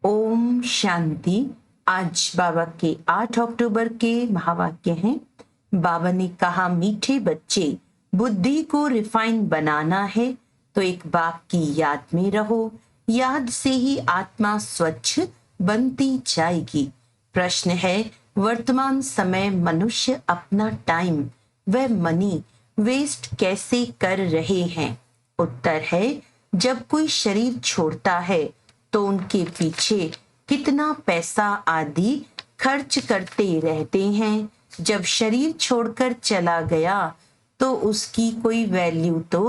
ओम शांति। आज बाबा के 8 अक्टूबर के महावाक्य हैं। बाबा ने कहा, मीठे बच्चे, बुद्धि को रिफाइन बनाना है तो एक बाप की याद में रहो। याद से ही आत्मा स्वच्छ बनती जाएगी। प्रश्न है, वर्तमान समय मनुष्य अपना टाइम व मनी वेस्ट कैसे कर रहे हैं? उत्तर है, जब कोई शरीर छोड़ता है तो उनके पीछे कितना पैसा आदि खर्च करते रहते हैं। जब शरीर छोड़कर चला गया तो उसकी कोई वैल्यू तो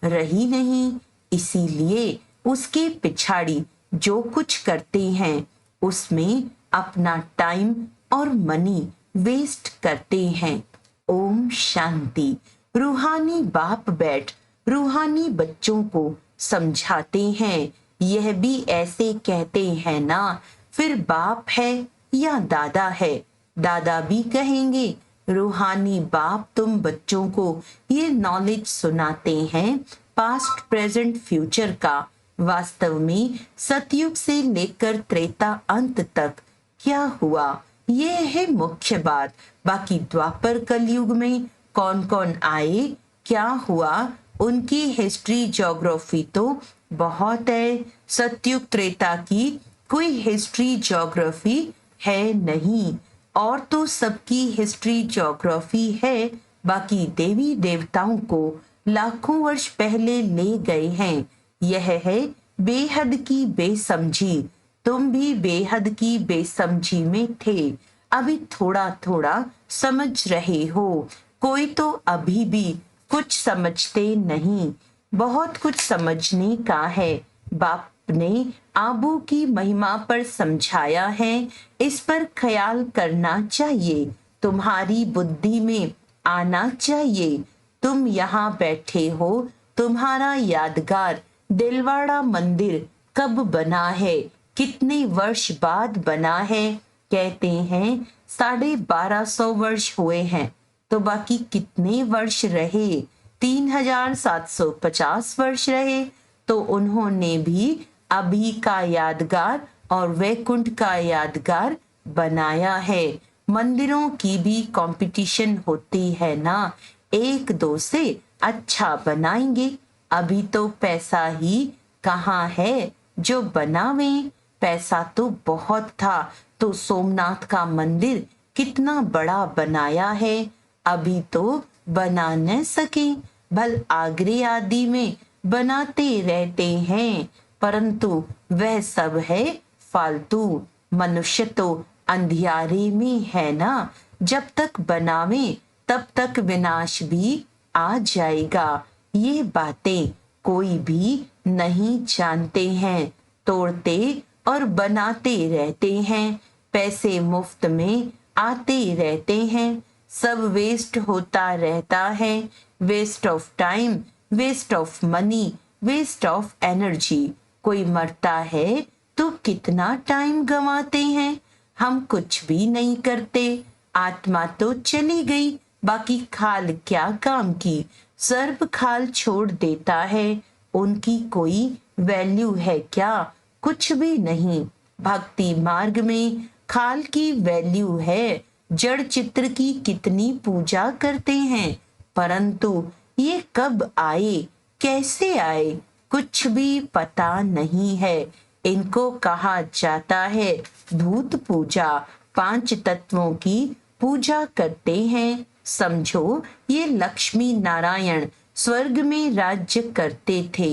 रही नहीं, इसीलिए उसके पिछाड़ी जो कुछ करते हैं उसमें अपना टाइम और मनी वेस्ट करते हैं। ओम शांति। रूहानी बाप बैठ रूहानी बच्चों को समझाते हैं। यह भी ऐसे कहते हैं ना, फिर बाप है या दादा है? दादा भी कहेंगे, रूहानी बाप तुम बच्चों को ये नॉलेज सुनाते हैं पास्ट प्रेजेंट फ्यूचर का। वास्तव में सतयुग से लेकर त्रेता अंत तक क्या हुआ, ये है मुख्य बात। बाकी द्वापर कलयुग में कौन कौन आए, क्या हुआ, उनकी हिस्ट्री ज्योग्राफी तो बहुत है। सतयुग त्रेता की कोई हिस्ट्री ज्योग्राफी है नहीं, और तो सबकी हिस्ट्री ज्योग्राफी है। बाकी देवी देवताओं को लाखों वर्ष पहले ले गए हैं। यह है बेहद की बेसमझी। तुम भी बेहद की बेसमझी में थे, अभी थोड़ा थोड़ा समझ रहे हो। कोई तो अभी भी कुछ समझते नहीं, बहुत कुछ समझने का है। बाप ने आबू की महिमा पर समझाया है, इस पर ख्याल करना चाहिए, तुम्हारी बुद्धि में आना चाहिए। तुम यहाँ बैठे हो, तुम्हारा यादगार दिलवाड़ा मंदिर कब बना है, कितने वर्ष बाद बना है? कहते हैं 1250 वर्ष हुए हैं, तो बाकी कितने वर्ष रहे? 3750 वर्ष रहे। तो उन्होंने भी अभी का यादगार और वैकुंठ का यादगार बनाया है। मंदिरों की भी कंपटीशन होती है ना, एक दो से अच्छा बनाएंगे। अभी तो पैसा ही कहाँ है जो बनावे? पैसा तो बहुत था, तो सोमनाथ का मंदिर कितना बड़ा बनाया है, अभी तो बना न सके। भल आगरे आदि में बनाते रहते हैं, परंतु वह सब है फालतू। मनुष्य तो अंधियारे में है ना, जब तक बनावे तब तक विनाश भी आ जाएगा। ये बातें कोई भी नहीं जानते हैं, तोड़ते और बनाते रहते हैं। पैसे मुफ्त में आते रहते हैं, सब वेस्ट होता रहता है। Waste of time, waste of money, waste of energy. कोई मरता है तो कितना टाइम गंवाते हैं, हम कुछ भी नहीं करते। आत्मा तो चली गई, बाकी खाल क्या काम की? सर्व खाल छोड़ देता है, उनकी कोई वैल्यू है क्या? कुछ भी नहीं। भक्ति मार्ग में खाल की वैल्यू है। जड़ चित्र की कितनी पूजा करते हैं, परंतु ये कब आए, कैसे आए, कुछ भी पता नहीं है। इनको कहा जाता है भूत पूजा। 5 तत्वों की पूजा करते हैं। समझो ये लक्ष्मी नारायण स्वर्ग में राज्य करते थे।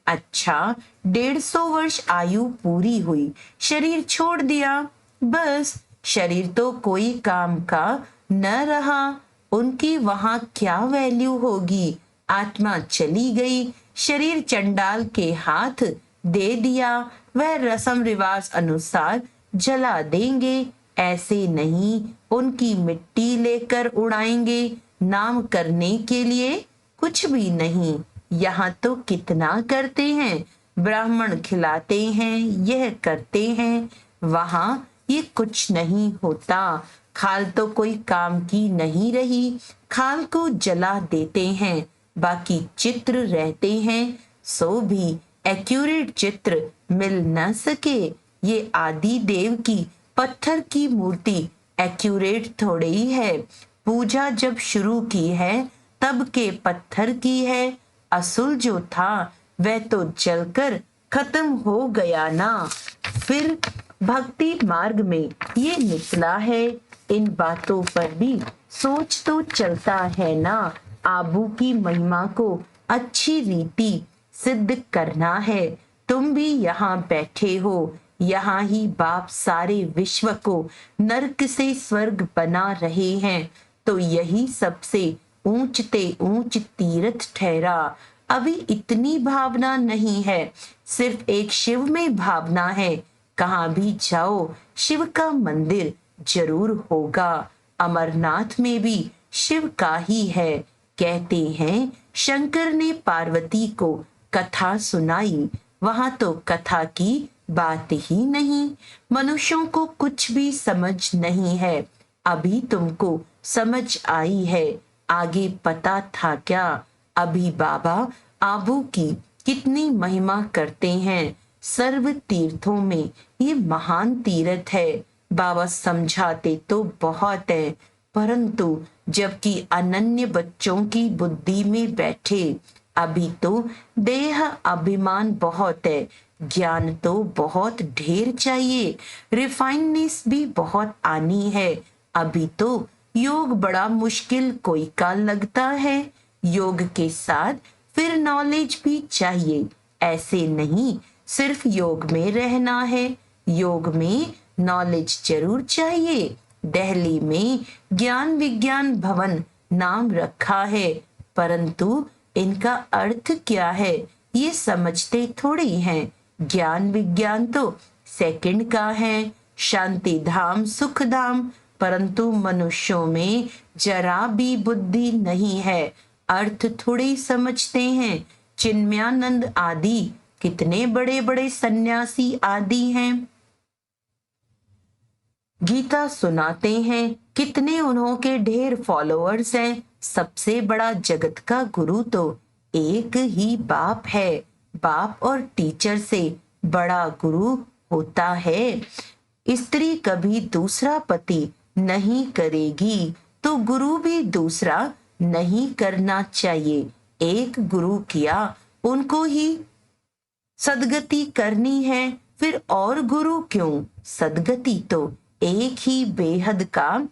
अच्छा, 150 वर्ष आयु पूरी हुई, शरीर छोड़ दिया, बस शरीर तो कोई काम का न रहा। उनकी वहां क्या वैल्यू होगी? आत्मा चली गई, शरीर चंडाल के हाथ दे दिया, वह रस्म रिवाज अनुसार जला देंगे। ऐसे नहीं, उनकी मिट्टी लेकर उड़ाएंगे, नाम करने के लिए कुछ भी नहीं। यहाँ तो कितना करते हैं, ब्राह्मण खिलाते हैं, यह करते हैं। वहां ये कुछ नहीं होता। खाल तो कोई काम की नहीं रही, खाल को जला देते हैं, बाकी चित्र रहते हैं। सो भी एक्यूरेट चित्र मिल न सके। ये आदि देव की पत्थर की मूर्ति एक्यूरेट थोड़ी ही है। पूजा जब शुरू की है तब के पत्थर की है। असुर जो था वह तो जलकर खत्म हो गया ना। फिर भक्ति मार्ग में ये निकला है। इन बातों पर भी सोच तो चलता है ना। आबू की महिमा को अच्छी रीति सिद्ध करना है। तुम भी यहाँ बैठे हो, यहाँ ही बाप सारे विश्व को नरक से स्वर्ग बना रहे हैं, तो यही सबसे ऊंचते ऊंच तीर्थ ठहरा। अभी इतनी भावना नहीं है, सिर्फ एक शिव में भावना है। कहाँ भी जाओ शिव का मंदिर जरूर होगा। अमरनाथ में भी शिव का ही है। कहते हैं शंकर ने पार्वती को कथा सुनाई, वहां तो कथा की बात ही नहीं। मनुष्यों को कुछ भी समझ नहीं है। अभी तुमको समझ आई है, आगे पता था क्या। अभी बाबा आबू की कितनी महिमा करते हैं। सर्व तीर्थों में ये महान तीर्थ है। बाबा समझाते तो बहुत है, परंतु जबकि अनन्य बच्चों की बुद्धि में बैठे। अभी तो देह अभिमान बहुत है, ज्ञान तो बहुत ढेर चाहिए, रिफाइननेस भी बहुत आनी है। अभी तो योग बड़ा मुश्किल कोई का लगता है। योग के साथ फिर नॉलेज भी चाहिए। ऐसे नहीं सिर्फ योग में रहना है, योग में नॉलेज जरूर चाहिए। दिल्ली में ज्ञान विज्ञान भवन नाम रखा है, परंतु इनका अर्थ क्या है ये समझते थोड़ी हैं। ज्ञान विज्ञान तो सेकंड का है, शांति धाम सुख धाम, परंतु मनुष्यों में जरा भी बुद्धि नहीं है, अर्थ थोड़े समझते हैं। चिन्मयानंद आदि कितने बड़े बड़े सन्यासी आदि हैं, गीता सुनाते हैं, कितने उन्हों के ढेर फॉलोअर्स हैं। सबसे बड़ा जगत का गुरु तो एक ही बाप है। बाप और टीचर से बड़ा गुरु होता है। स्त्री कभी दूसरा पति नहीं करेगी तो गुरु भी दूसरा नहीं करना चाहिए। एक गुरु किया उनको ही सदगति करनी है, फिर और गुरु क्यों। सदगति तो एक ही बेहद का,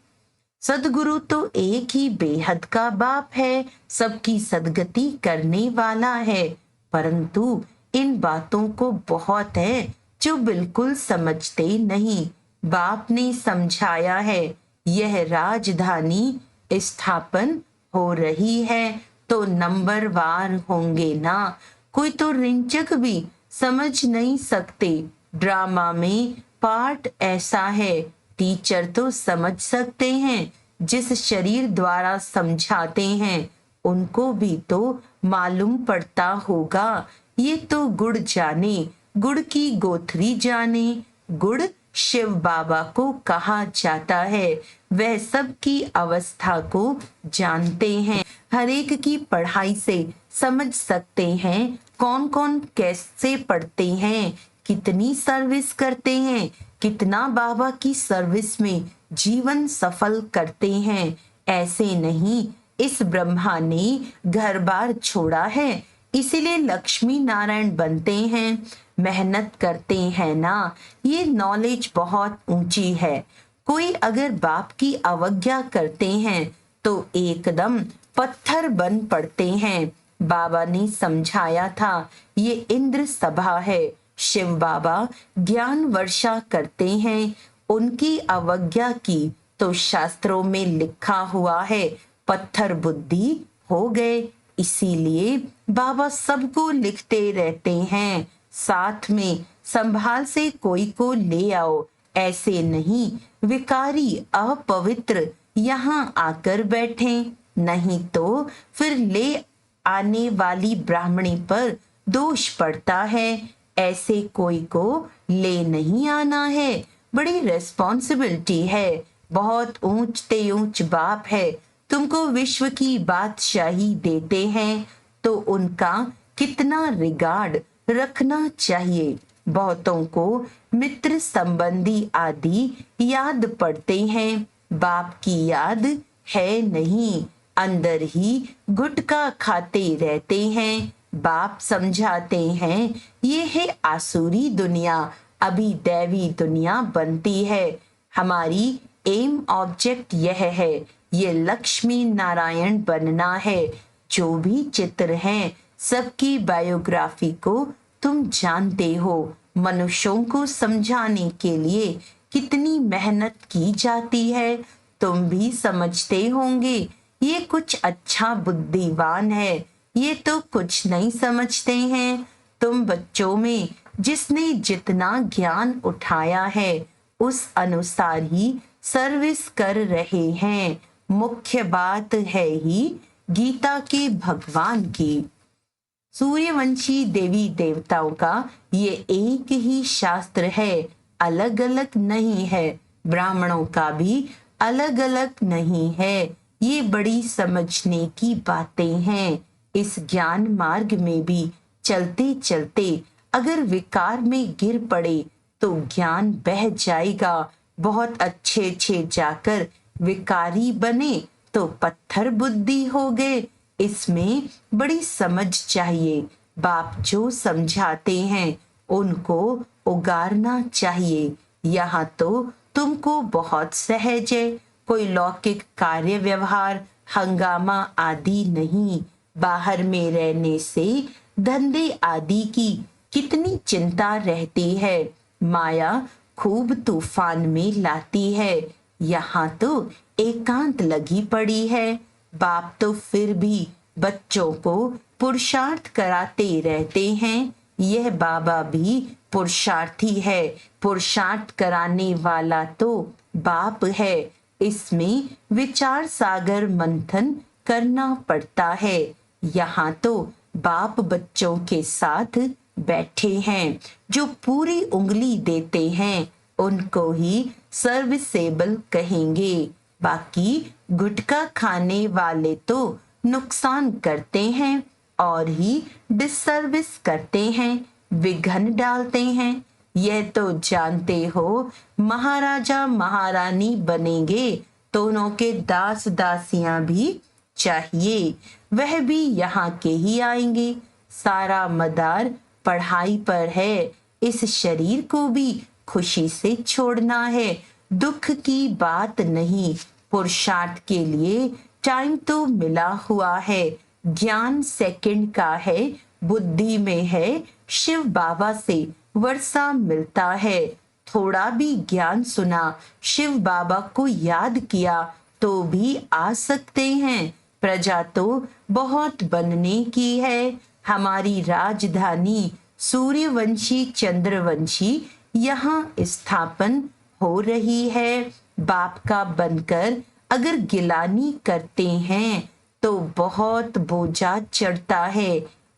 सदगुरु तो एक ही बेहद का बाप है, सबकी सदगति करने वाला है। परंतु इन बातों को बहुत है जो बिल्कुल समझते नहीं। बाप ने समझाया है, यह राजधानी स्थापन हो रही है तो नंबरवार होंगे ना। कोई तो रिंचक भी समझ नहीं सकते। ड्रामा में पार्ट ऐसा है, टीचर तो समझ सकते हैं, जिस शरीर द्वारा समझाते हैं उनको भी तो मालूम पड़ता होगा। ये तो गुड़ जाने, गुड़ की गोथरी जाने। गुड़ शिव बाबा को कहा जाता है, वह सब की अवस्था को जानते हैं। हर एक की पढ़ाई से समझ सकते हैं कौन कौन कैसे पढ़ते हैं, कितनी सर्विस करते हैं, कितना बाबा की सर्विस में जीवन सफल करते हैं। ऐसे नहीं इस ब्रह्मा ने घर बार छोड़ा है इसीलिए लक्ष्मी नारायण बनते हैं, मेहनत करते हैं ना। ये नॉलेज बहुत ऊंची है। कोई अगर बाप की अवज्ञा करते हैं तो एकदम पत्थर बन पड़ते हैं। बाबा ने समझाया था ये इंद्र सभा है, शिव बाबा ज्ञान वर्षा करते हैं। उनकी अवज्ञा की तो शास्त्रों में लिखा हुआ है पत्थर बुद्धि हो गए। इसीलिए बाबा सबको लिखते रहते हैं, साथ में संभाल से कोई को ले आओ। ऐसे नहीं विकारी अपवित्र यहाँ आकर बैठे, नहीं तो फिर ले आने वाली ब्राह्मणी पर दोष पड़ता है। ऐसे कोई को ले नहीं आना है, बड़ी रेस्पॉन्सिबिलिटी है। बहुत ऊंचते ऊंच बाप है, तुमको विश्व की बादशाही देते हैं तो उनका कितना रिगार्ड रखना चाहिए। बहुतों को मित्र संबंधी आदि याद पड़ते हैं, बाप की याद है नहीं। अंदर ही गुटखा खाते रहते हैं। बाप समझाते हैं, ये है आसुरी दुनिया, अभी दैवी दुनिया बनती है। हमारी एम ऑब्जेक्ट यह है, ये लक्ष्मी नारायण बनना है। जो भी चित्र हैं सबकी बायोग्राफी को तुम जानते हो। मनुष्यों को समझाने के लिए कितनी मेहनत की जाती है, तुम भी समझते होंगे। ये कुछ अच्छा बुद्धिमान है, ये तो कुछ नहीं समझते हैं। तुम बच्चों में जिसने जितना ज्ञान उठाया है उस अनुसार ही सर्विस कर रहे हैं। मुख्य बात है ही गीता के भगवान की। सूर्यवंशी देवी देवताओं का ये एक ही शास्त्र है, अलग अलग नहीं है। ब्राह्मणों का भी अलग अलग नहीं है। ये बड़ी समझने की बातें हैं। इस ज्ञान मार्ग में भी चलते चलते अगर विकार में गिर पड़े तो ज्ञान बह जाएगा। बहुत अच्छे जाकर विकारी बने तो पत्थर बुद्धि हो गए। इसमें बड़ी समझ चाहिए। बाप जो समझाते हैं उनको उगारना चाहिए। यहाँ तो तुमको बहुत सहज है, कोई लौकिक कार्य व्यवहार हंगामा आदि नहीं। बाहर में रहने से धंधे आदि की कितनी चिंता रहती है। माया खूब तूफान में लाती है। यहाँ तो एकांत लगी पड़ी है। बाप तो फिर भी बच्चों को पुरुषार्थ कराते रहते हैं। यह बाबा भी पुरुषार्थी है। पुरुषार्थ कराने वाला तो बाप है। इसमें विचार सागर मंथन करना पड़ता है। यहाँ तो बाप बच्चों के साथ बैठे हैं। जो पूरी उंगली देते हैं उनको ही सर्विसेबल कहेंगे। बाकी गुटखा खाने वाले तो नुकसान करते हैं और ही डिसर्विस करते हैं, विघ्न डालते हैं। यह तो जानते हो, महाराजा महारानी बनेंगे दोनों के दास दासियां भी चाहिए। वह भी यहाँ के ही आएंगे। सारा मदार पढ़ाई पर है। इस शरीर को भी खुशी से छोड़ना है, दुख की बात नहीं। पुरुषार्थ के लिए टाइम तो मिला हुआ है। ज्ञान सेकंड का है, बुद्धि में है। शिव बाबा से वर्षा मिलता है। थोड़ा भी ज्ञान सुना, शिव बाबा को याद किया तो भी आ सकते हैं। प्रजा तो बहुत बनने की है। हमारी राजधानी सूर्यवंशी चंद्रवंशी यहाँ स्थापन हो रही है। बाप का बनकर अगर गिलानी करते हैं तो बहुत बोझा चढ़ता है।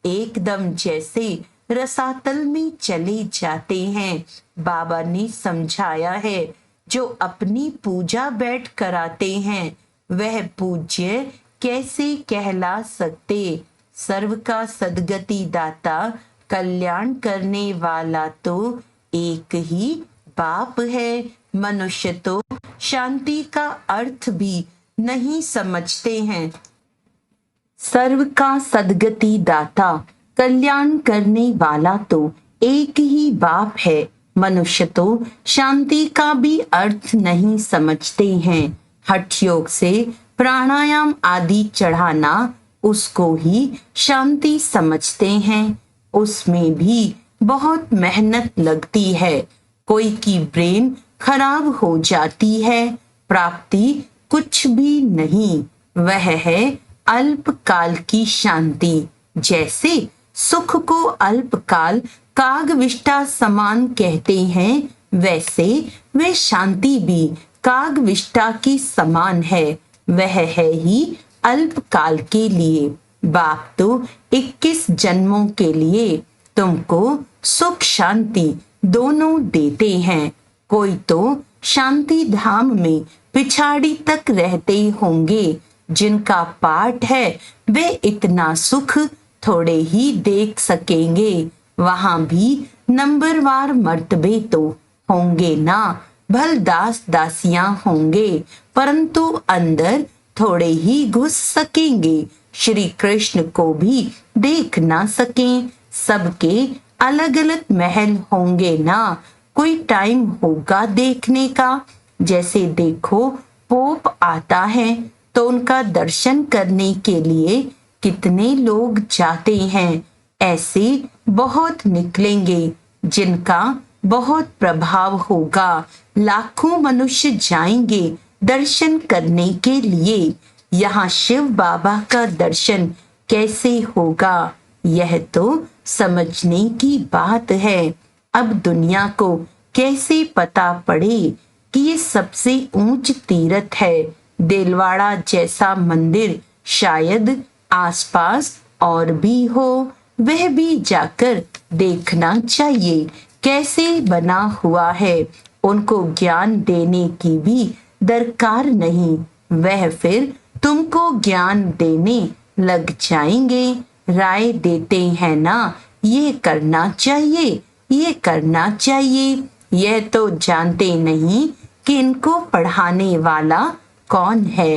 एकदम जैसे रसातल में चले जाते हैं। बाबा ने समझाया है, जो अपनी पूजा बैठ कराते हैं वह पूज्य कैसे कहला सकते। सर्व का सदगति दाता कल्याण करने वाला तो एक ही बाप है। मनुष्य तो शांति का अर्थ भी नहीं समझते हैं। सर्व का सदगति दाता कल्याण करने वाला तो एक ही बाप है। मनुष्य तो शांति का भी अर्थ नहीं समझते हैं। हठ योग से प्राणायाम आदि चढ़ाना उसको ही शांति समझते हैं। उसमें भी बहुत मेहनत लगती है। कोई की ब्रेन खराब हो जाती है। प्राप्ति कुछ भी नहीं, वह है अल्पकाल की शांति। जैसे सुख को अल्पकाल कागविष्टा समान कहते हैं, वैसे वह शांति भी कागविष्टा की समान है। वह है ही अल्पकाल के लिए। बाप तो 21 जन्मों के लिए तुमको सुख शांति दोनों देते हैं। कोई तो शांति धाम में पिछाड़ी तक रहते होंगे। जिनका पाठ है वे इतना सुख थोड़े ही देख सकेंगे। वहां भी नंबरवार मर्तबे तो होंगे ना, भल दास दासियां होंगे, परंतु अंदर थोड़े ही घुस सकेंगे, श्री कृष्ण को भी देख ना सकें। सबके अलग अलग महल होंगे ना, कोई टाइम होगा देखने का। जैसे देखो पोप आता है तो उनका दर्शन करने के लिए कितने लोग जाते हैं, ऐसे बहुत निकलेंगे जिनका बहुत प्रभाव होगा। लाखों मनुष्य जाएंगे दर्शन करने के लिए। यहाँ शिव बाबा का दर्शन कैसे होगा, यह तो समझने की बात है। अब दुनिया को कैसे पता पड़े कि ये सबसे ऊंच तीर्थ है। देलवाड़ा जैसा मंदिर शायद आसपास और भी हो, वह भी जाकर देखना चाहिए कैसे बना हुआ है। उनको ज्ञान देने की भी दरकार नहीं, वह फिर तुमको ज्ञान देने लग जाएंगे। राय देते हैं ना, ये करना चाहिए, ये करना चाहिए। यह तो जानते नहीं कि इनको पढ़ाने वाला कौन है।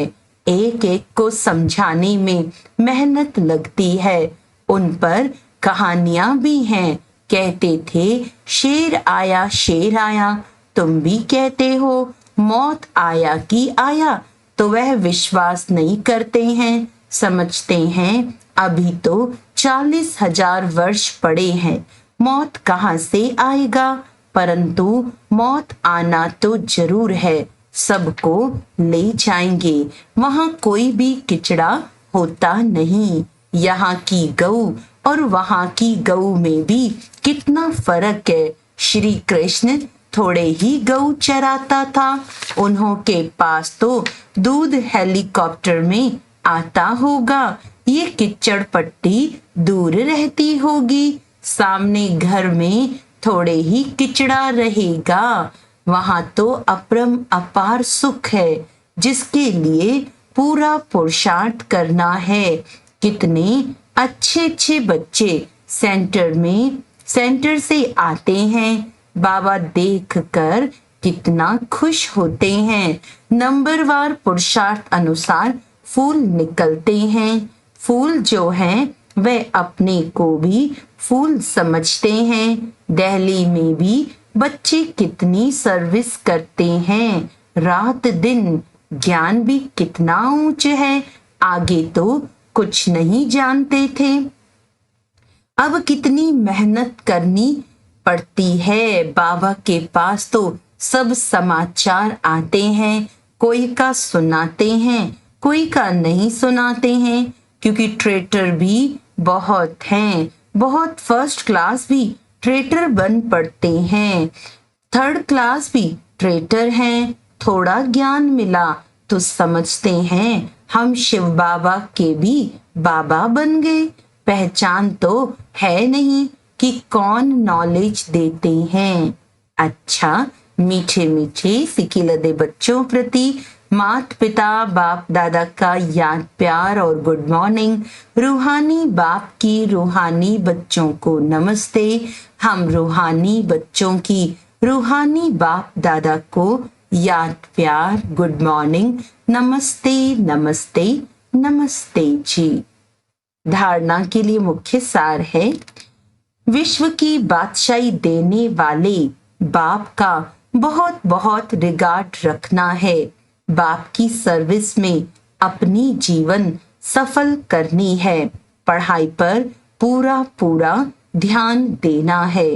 एक एक को समझाने में मेहनत लगती है। उन पर कहानियां भी हैं। कहते थे शेर आया, तुम भी कहते हो मौत आया कि आया, तो वह विश्वास नहीं करते हैं। समझते हैं अभी तो 40,000 वर्ष पड़े हैं, मौत कहाँ से आएगा। परंतु मौत आना तो जरूर है, सबको ले जाएंगे। वहां कोई भी किचड़ा होता नहीं। यहाँ की गऊ और वहां की गऊ में भी कितना फर्क है। श्री कृष्ण थोड़े ही गऊ चराता था, उन्हों के पास तो दूध हेलीकॉप्टर में आता होगा। ये किच्चड़ पट्टी दूर रहती होगी, सामने घर में थोड़े ही किचड़ा रहेगा। वहां तो अपरम अपार सुख है, जिसके लिए पूरा पुरुषार्थ करना है। कितने अच्छे अच्छे बच्चे सेंटर से आते हैं, बाबा देखकर कितना खुश होते हैं। नंबरवार पुरुषार्थ अनुसार फूल निकलते हैं। फूल जो हैं वे अपने को भी फूल समझते हैं। दिल्ली में भी बच्चे कितनी सर्विस करते हैं, रात दिन। ज्ञान भी कितना ऊंच है, आगे तो कुछ नहीं जानते थे, अब कितनी मेहनत करनी पड़ती है। बाबा के पास तो सब समाचार आते हैं, कोई का सुनाते हैं, कोई का नहीं सुनाते हैं, क्योंकि ट्रेटर भी बहुत हैं, बहुत फर्स्ट क्लास भी ट्रेटर बन पड़ते हैं, थर्ड क्लास भी ट्रेटर हैं। थोड़ा ज्ञान मिला तो समझते हैं हम शिव बाबा के भी बाबा बन गए। पहचान तो है नहीं कि कौन नॉलेज देते हैं। अच्छा, मीठे मीठे सिकिलदे बच्चों प्रति माता पिता बाप दादा का याद प्यार और गुड मॉर्निंग। रूहानी बाप की रूहानी बच्चों को नमस्ते। हम रूहानी बच्चों की रूहानी बाप दादा को याद प्यार गुड मॉर्निंग, नमस्ते नमस्ते नमस्ते जी। धारणा के लिए मुख्य सार है, विश्व की बादशाही देने वाले बाप का बहुत बहुत रिगार्ड रखना है। बाप की सर्विस में अपनी जीवन सफल करनी है। पढ़ाई पर पूरा पूरा ध्यान देना है।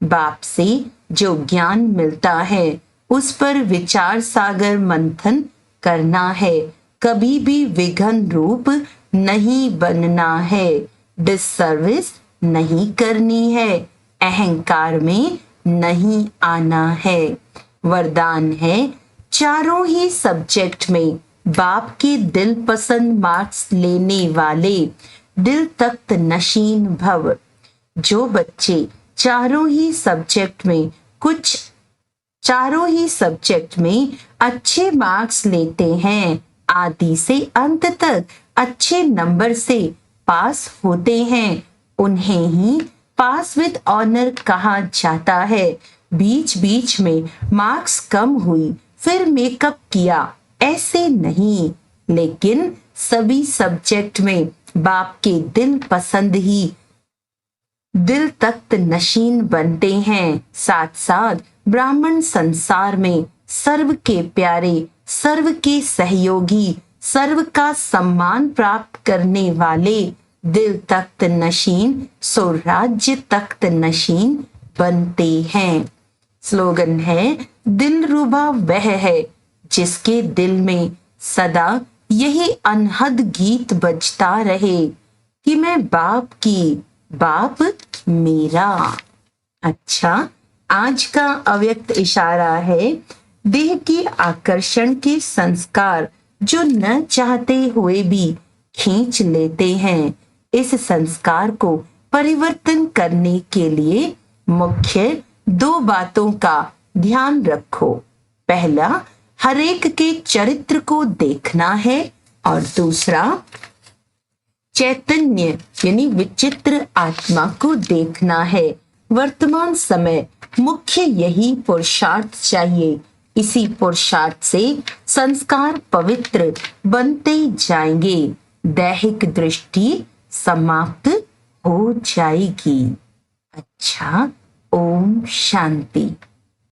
बाप से जो ज्ञान मिलता है उस पर विचार सागर मंथन करना है। कभी भी विघन रूप नहीं बनना है। डिससर्विस नहीं करनी है। अहंकार में नहीं आना है। वरदान है, चारों ही सब्जेक्ट में बाप के दिल पसंद मार्क्स लेने वाले दिल तख्त नशीन भव। जो बच्चे चारों ही सब्जेक्ट में अच्छे मार्क्स लेते हैं, आदि से अंत तक अच्छे नंबर से पास होते हैं, उन्हें ही पास विद ऑनर कहा जाता है। बीच बीच में मार्क्स कम हुई फिर मेकअप किया, ऐसे नहीं, लेकिन सभी सब्जेक्ट में बाप के दिल पसंद ही दिल तख्त नशीन बनते हैं। साथ साथ ब्राह्मण संसार में सर्व के प्यारे, सर्व के सहयोगी, सर्व का सम्मान प्राप्त करने वाले दिल तख्त नशीन सो राज्य तख्त नशीन बनते हैं। स्लोगन है, दिल रुबा वह है जिसके दिल में सदा यही अनहद गीत बजता रहे कि मैं बाप की, बाप मेरा। अच्छा, आज का अव्यक्त इशारा है, देह की आकर्षण के संस्कार जो न चाहते हुए भी खींच लेते हैं, इस संस्कार को परिवर्तन करने के लिए मुख्य 2 बातों का ध्यान रखो। पहला, हरेक के चरित्र को देखना है और दूसरा, चैतन्य यानी विचित्र आत्मा को देखना है। वर्तमान समय मुख्य यही पुरुषार्थ चाहिए। इसी पुरुषार्थ से संस्कार पवित्र बनते जाएंगे, दैहिक दृष्टि समाप्त हो जाएगी। अच्छा, ओम शांति।